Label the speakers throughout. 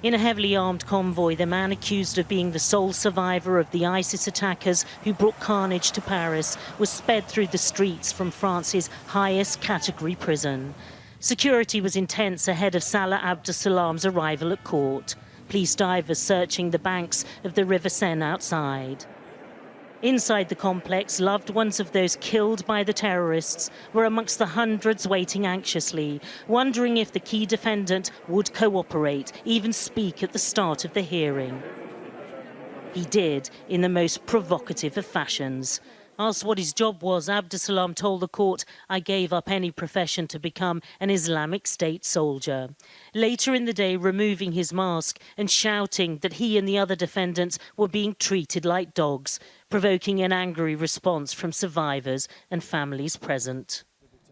Speaker 1: In a heavily armed convoy, the man accused of being the sole survivor of the ISIS attackers who brought carnage to Paris was sped through the streets from France's highest category prison. Security was intense ahead of Salah Abdeslam's arrival at court. Police divers searching the banks of the River Seine outside. Inside the complex, loved ones of those killed by the terrorists were amongst the hundreds waiting anxiously, wondering if the key defendant would cooperate, even speak at the start of the hearing. He did, in the most provocative of fashions. Asked what his job was, Abdeslam told the court, "I gave up any profession to become an Islamic State soldier." Later in the day, removing his mask and shouting that he and the other defendants were being treated like dogs, provoking an angry response from survivors and families present.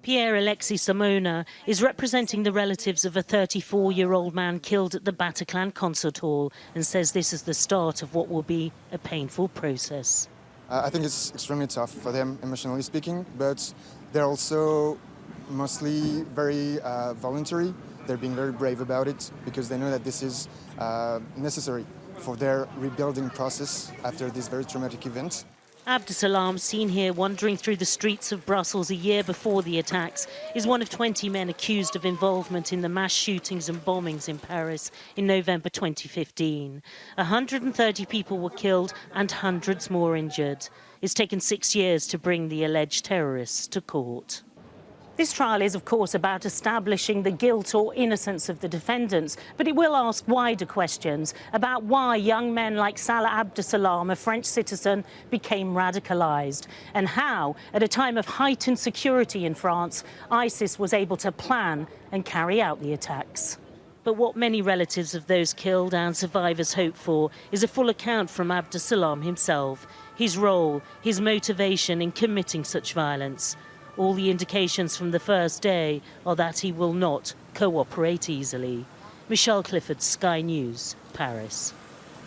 Speaker 1: Pierre-Alexis Simona is representing the relatives of a 34-year-old man killed at the Bataclan concert hall and says this is the start of what will be a painful process.
Speaker 2: I think it's extremely tough for them, emotionally speaking, but they're also mostly very voluntary. They're being very brave about it because they know that this is necessary for their rebuilding process after this very traumatic event.
Speaker 1: Abdeslam, seen here wandering through the streets of Brussels a year before the attacks, is one of 20 men accused of involvement in the mass shootings and bombings in Paris in November 2015. 130 people were killed and hundreds more injured. It's taken 6 years to bring the alleged terrorists to court. This trial is, of course, about establishing the guilt or innocence of the defendants, but it will ask wider questions about why young men like Salah Abdeslam, a French citizen, became radicalised, and how, at a time of heightened security in France, ISIS was able to plan and carry out the attacks. But what many relatives of those killed and survivors hope for is a full account from Abdeslam himself, his role, his motivation in committing such violence. All the indications from the first day are that he will not cooperate easily. Michelle Clifford, Sky News, Paris.